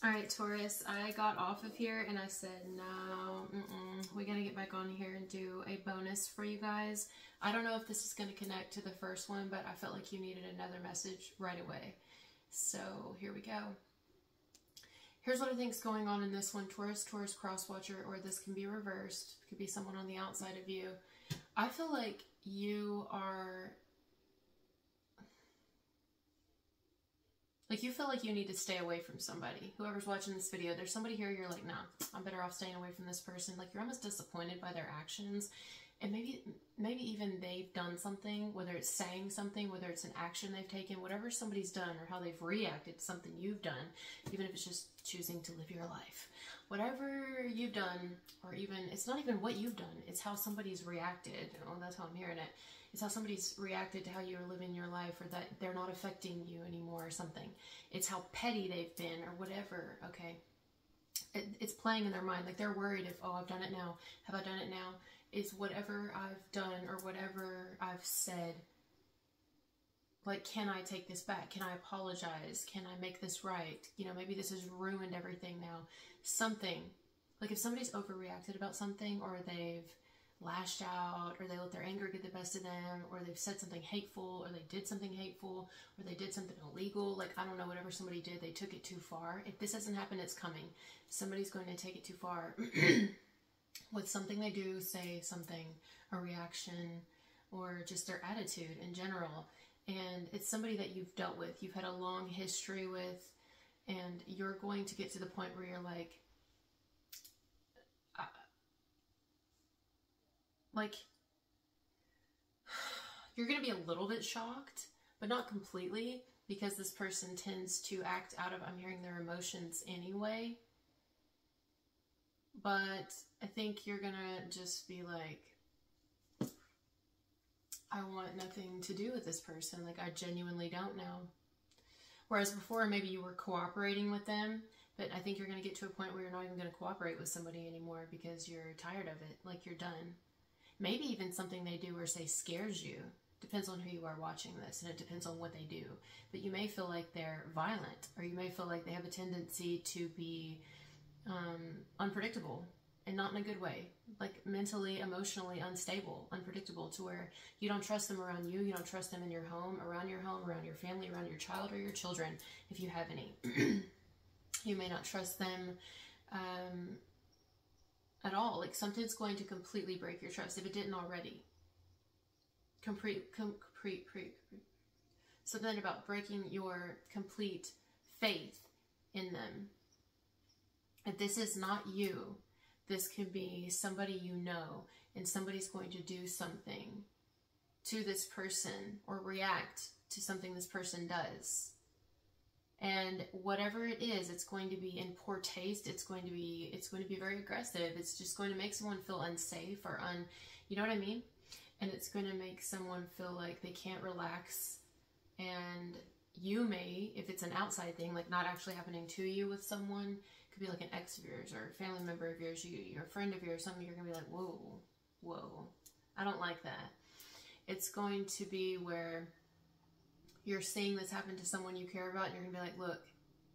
All right, Taurus, I got off of here and I said, no, we got to get back on here and do a bonus for you guys. I don't know if this is going to connect to the first one, but I felt like you needed another message right away. So here we go. Here's what I think is going on in this one. Taurus, Taurus, cross watcher, or this can be reversed. It could be someone on the outside of you. I feel like you are... Like, you feel like you need to stay away from somebody. Whoever's watching this video, there's somebody here, you're like, nah, I'm better off staying away from this person. Like, you're almost disappointed by their actions. And maybe even they've done something, whether it's saying something, whether it's an action they've taken, whatever somebody's done or how they've reacted to something you've done, even if it's just choosing to live your life. Whatever you've done, or even, it's not even what you've done, it's how somebody's reacted. Oh, that's how I'm hearing it. It's how somebody's reacted to how you're living your life, or that they're not affecting you anymore or something. It's how petty they've been or whatever, okay? It's playing in their mind. Like, they're worried if, oh, I've done it now. Have I done it now? It's whatever I've done or whatever I've said. Like, can I take this back? Can I apologize? Can I make this right? You know, maybe this has ruined everything now. Something. Like, if somebody's overreacted about something, or they've lashed out, or they let their anger get the best of them, or they've said something hateful, or they did something hateful, or they did something illegal, like, I don't know, whatever somebody did, they took it too far. If this hasn't happened, it's coming. Somebody's going to take it too far with something they do, say something, a reaction, or just their attitude in general. And it's somebody that you've dealt with, you've had a long history with, and you're going to get to the point where you're like, you're going to be a little bit shocked, but not completely, because this person tends to act out of, I'm hearing, their emotions anyway. But I think you're going to just be like, I want nothing to do with this person. Like, I genuinely don't know. Whereas before, maybe you were cooperating with them, but I think you're going to get to a point where you're not even going to cooperate with somebody anymore because you're tired of it. Like, you're done. Maybe even something they do or say scares you. Depends on who you are watching this, and it depends on what they do. But you may feel like they're violent, or you may feel like they have a tendency to be unpredictable, and not in a good way. Like, mentally, emotionally unstable, unpredictable, to where you don't trust them around you, you don't trust them in your home, around your family, around your child or your children, if you have any. You may not trust them at all. Like, something's going to completely break your trust if it didn't already. Something about breaking your complete faith in them. If this is not you, this could be somebody you know, and somebody's going to do something to this person or react to something this person does. And whatever it is, it's going to be in poor taste. It's going to be very aggressive. It's just going to make someone feel unsafe or you know what I mean? And it's going to make someone feel like they can't relax. And you may, if it's an outside thing, like not actually happening to you with someone, it could be like an ex of yours or a family member of yours, your friend of yours, something, you're going to be like, whoa, I don't like that. It's going to be where you're seeing this happen to someone you care about, and you're going to be like, look,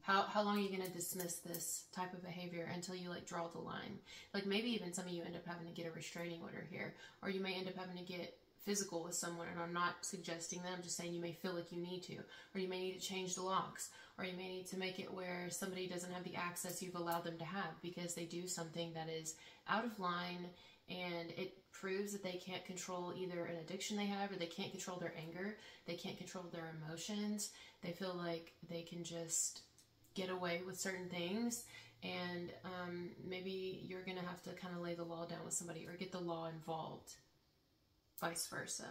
how long are you going to dismiss this type of behavior until you, like, draw the line? Like, maybe even some of you end up having to get a restraining order here, or you may end up having to get physical with someone, and I'm not suggesting that, I'm just saying you may feel like you need to, or you may need to change the locks, or you may need to make it where somebody doesn't have the access you've allowed them to have because they do something that is out of line, and it proves that they can't control either an addiction they have, or they can't control their anger, they can't control their emotions, they feel like they can just get away with certain things, and maybe you're going to have to kind of lay the law down with somebody or get the law involved, vice versa.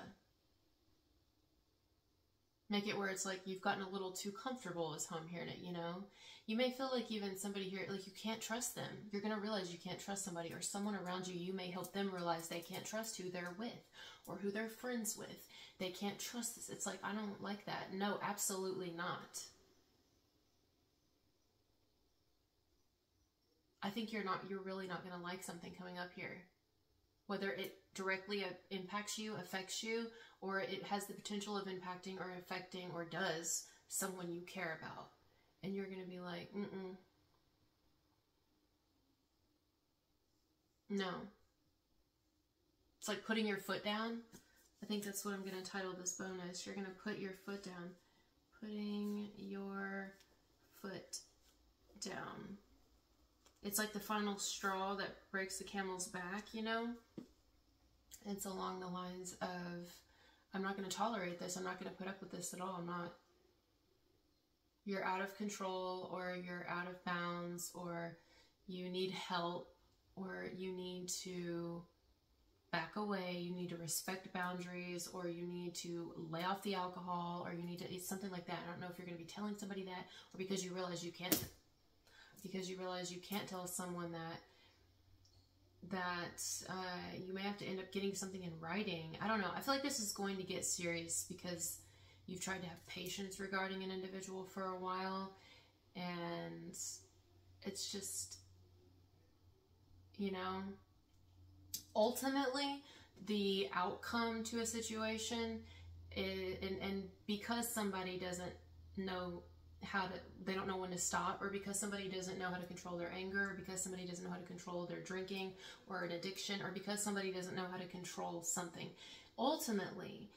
Make it where it's like you've gotten a little too comfortable is how I'm hearing it, you know? You may feel like even somebody here, like you can't trust them. You're going to realize you can't trust somebody, or someone around you, you may help them realize they can't trust who they're with or who they're friends with. They can't trust this. It's like, I don't like that. No, absolutely not. I think you're really not going to like something coming up here. Whether it directly impacts you, affects you, or it has the potential of impacting or affecting or does someone you care about. And you're going to be like, No. It's like putting your foot down. I think that's what I'm going to title this bonus. You're going to put your foot down. Putting your foot down. It's like the final straw that breaks the camel's back, you know? It's along the lines of, I'm not going to tolerate this. I'm not going to put up with this at all. I'm not. You're out of control, or you're out of bounds, or you need help, or you need to back away, you need to respect boundaries, or you need to lay off the alcohol, or you need to eat something like that. I don't know if you're going to be telling somebody that, or because you realize you can't tell someone that you may have to end up getting something in writing. I don't know. I feel like this is going to get serious because you've tried to have patience regarding an individual for a while, and it's just, you know, ultimately the outcome to a situation is, and because somebody doesn't know they don't know when to stop, or because somebody doesn't know how to control their anger, or because somebody doesn't know how to control their drinking or an addiction, or because somebody doesn't know how to control something, ultimately,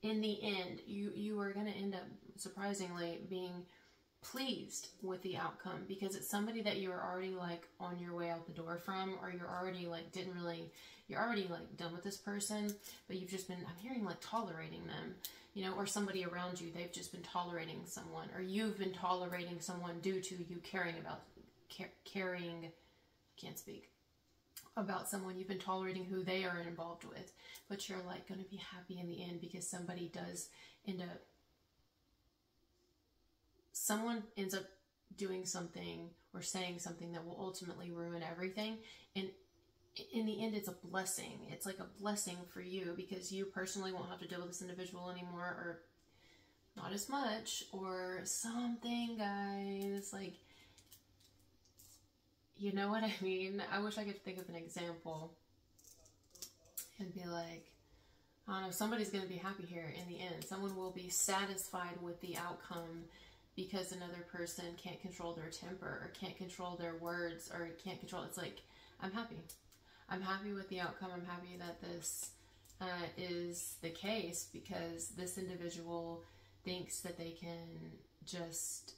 in the end, you are going to end up, surprisingly, being pleased with the outcome, because it's somebody that you're already like on your way out the door from, or you're already like you're already like done with this person, but you've just been, I'm hearing like tolerating them, you know, or somebody around you, they've just been tolerating someone, or you've been tolerating someone due to you caring about someone. You've been tolerating who they are involved with, but you're like going to be happy in the end because someone ends up doing something or saying something that will ultimately ruin everything. And in the end, it's a blessing. It's like a blessing for you, because you personally won't have to deal with this individual anymore, or not as much, or something, guys. Like, you know what I mean? I wish I could think of an example and be like, I don't know, somebody's going to be happy here in the end. Someone will be satisfied with the outcome because another person can't control their temper, or can't control their words, or can't control, it's like, I'm happy. I'm happy with the outcome. I'm happy that this is the case, because this individual thinks that they can just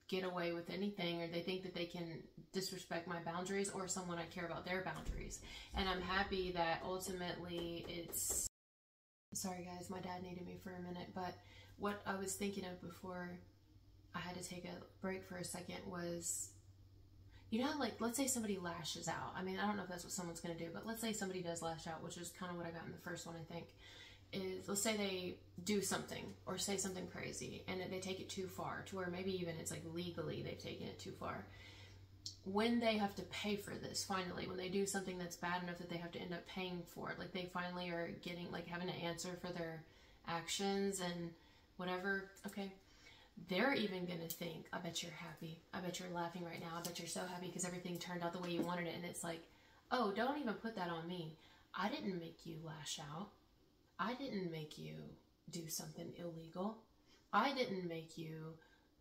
get away with anything, or they think that they can disrespect my boundaries, or someone I care about their boundaries. And I'm happy that ultimately it's, sorry guys, my dad needed me for a minute, but what I was thinking of before I had to take a break for a second was, you know how, like, let's say somebody lashes out. I mean, I don't know if that's what someone's going to do, but let's say somebody does lash out, which is kind of what I got in the first one, I think, is, let's say they do something or say something crazy, and they take it too far, to where maybe even it's like legally they've taken it too far. When they have to pay for this, finally, when they do something that's bad enough that they have to end up paying for it, like they finally are getting, like, having to answer for their actions and whatever, okay, they're even going to think, I bet you're happy. I bet you're laughing right now. I bet you're so happy because everything turned out the way you wanted it. And it's like, oh, don't even put that on me. I didn't make you lash out. I didn't make you do something illegal. I didn't make you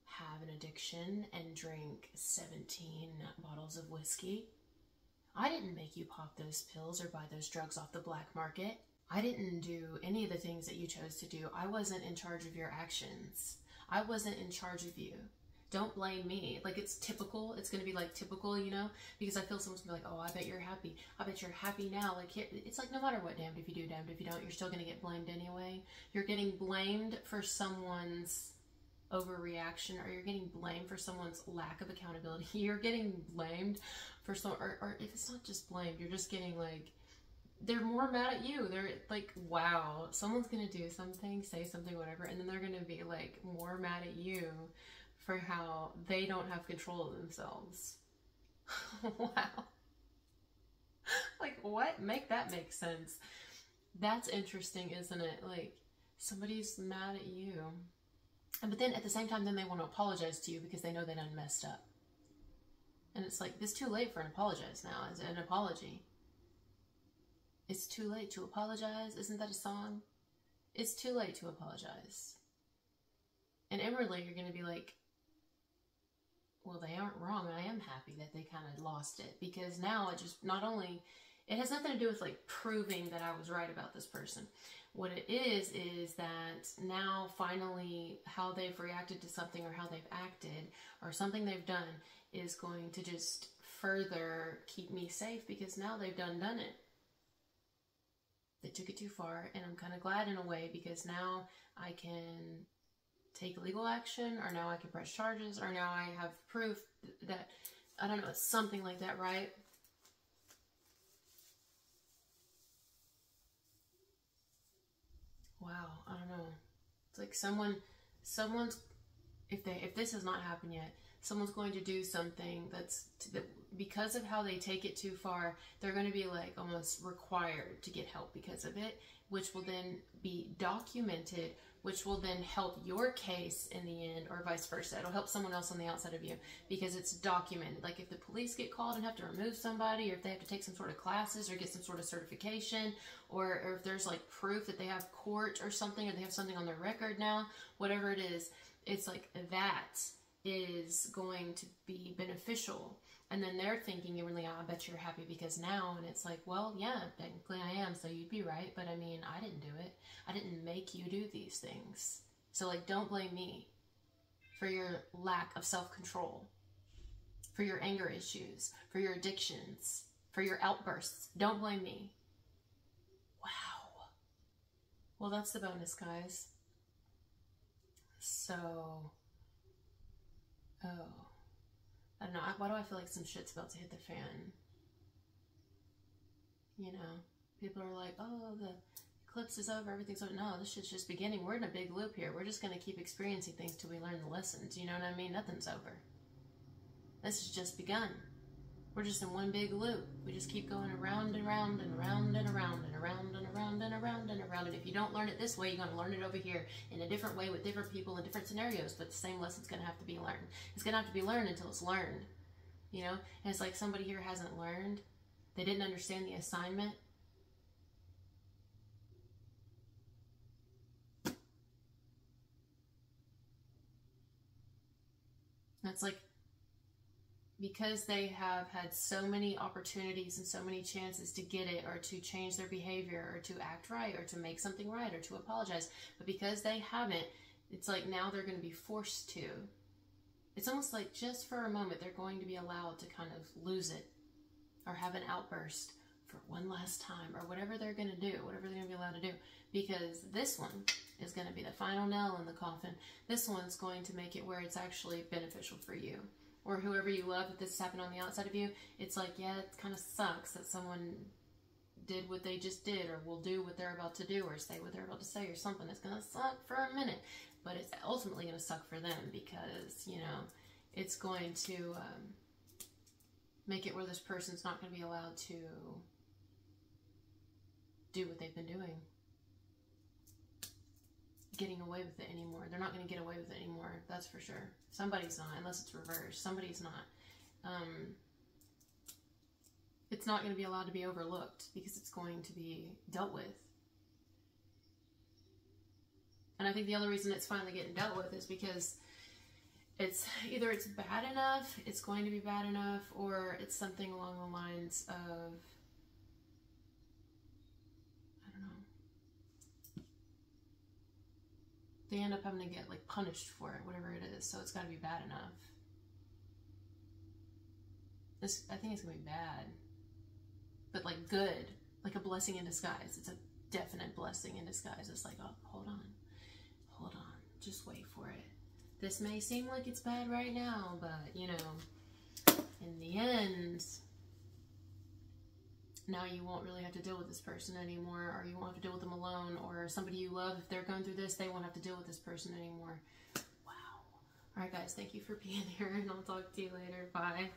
have an addiction and drink 17 bottles of whiskey. I didn't make you pop those pills or buy those drugs off the black market. I didn't do any of the things that you chose to do. I wasn't in charge of your actions. I wasn't in charge of you. Don't blame me. Like, it's typical. It's going to be like typical, you know, because I feel someone's going to be like, oh, I bet you're happy. I bet you're happy now. Like, it's like, no matter what, damned if you do, damned if you don't, you're still going to get blamed anyway. You're getting blamed for someone's overreaction, or you're getting blamed for someone's lack of accountability. You're getting blamed for or if it's not just blamed, you're just getting like, they're more mad at you. They're like, wow, someone's gonna do something, say something, whatever, and then they're gonna be like more mad at you for how they don't have control of themselves. Wow. Like, what? Make that make sense. That's interesting, isn't it? Like, somebody's mad at you, but then at the same time, then they want to apologize to you because they know they done messed up. And it's like, it's too late for an apologize now. It's an apology. It's too late to apologize. Isn't that a song? It's too late to apologize. And inwardly, you're going to be like, well, they aren't wrong. I am am happy that they kind of lost it, because now it just, not only, it has nothing to do with like proving that I was right about this person. What it is that now finally how they've reacted to something or how they've acted or something they've done is going to just further keep me safe, because now they've done it. They took it too far, and I'm kind of glad in a way, because now I can take legal action, or now I can press charges, or now I have proof that, I don't know, it's something like that, right? Wow, I don't know. It's like someone's, if this has not happened yet, someone's going to do something that because of how they take it too far, they're going to be like almost required to get help because of it, which will then be documented, which will then help your case in the end, or vice versa. It'll help someone else on the outside of you because it's documented. Like if the police get called and have to remove somebody, or if they have to take some sort of classes or get some sort of certification, or if there's like proof that they have court or something, or they have something on their record now, whatever it is, it's like that is going to be beneficial. And then they're thinking, you're really, I bet you're happy because now, and it's like, well, yeah, technically I am, so you'd be right, but I mean, I didn't do it. I didn't make you do these things. So like, don't blame me for your lack of self-control, for your anger issues, for your addictions, for your outbursts. Don't blame me. Wow. Well, that's the bonus, guys. So, oh, I don't know. Why do I feel like some shit's about to hit the fan? You know, people are like, oh, the eclipse is over, everything's over. No, this shit's just beginning. We're in a big loop here. We're just going to keep experiencing things till we learn the lessons. You know what I mean? Nothing's over. This has just begun. We're just in one big loop. We just keep going around and around and around and around and around and around and around and around. And if you don't learn it this way, you're going to learn it over here in a different way with different people in different scenarios. But the same lesson's going to have to be learned. It's going to have to be learned until it's learned. You know? And it's like somebody here hasn't learned. They didn't understand the assignment. That's like, because they have had so many opportunities and so many chances to get it, or to change their behavior, or to act right, or to make something right, or to apologize, but because they haven't, it's like now they're going to be forced to. It's almost like just for a moment they're going to be allowed to kind of lose it, or have an outburst for one last time, or whatever they're going to do, whatever they're going to be allowed to do, because this one is going to be the final nail in the coffin. This one's going to make it where it's actually beneficial for you. Or whoever you love, if this has happened on the outside of you, it's like, yeah, it kind of sucks that someone did what they just did, or will do what they're about to do, or say what they're about to say, or something. It's going to suck for a minute, but it's ultimately going to suck for them, because, you know, it's going to make it where this person's not going to be allowed to do what they've been doing. Getting away with it anymore. They're not going to get away with it anymore. That's for sure. Somebody's not, unless it's reversed. Somebody's not. It's not going to be allowed to be overlooked, because it's going to be dealt with. And I think the other reason it's finally getting dealt with is because it's either it's bad enough, it's going to be bad enough, or it's something along the lines of, they end up having to get like punished for it, whatever it is. So it's got to be bad enough. I think it's gonna be bad, but like good, like a blessing in disguise. It's a definite blessing in disguise. It's like, oh, hold on, just wait for it. This may seem like it's bad right now, but you know, in the end, now you won't really have to deal with this person anymore, or you won't have to deal with them alone, or somebody you love, if they're going through this, they won't have to deal with this person anymore. Wow. All right, guys, thank you for being here, and I'll talk to you later. Bye.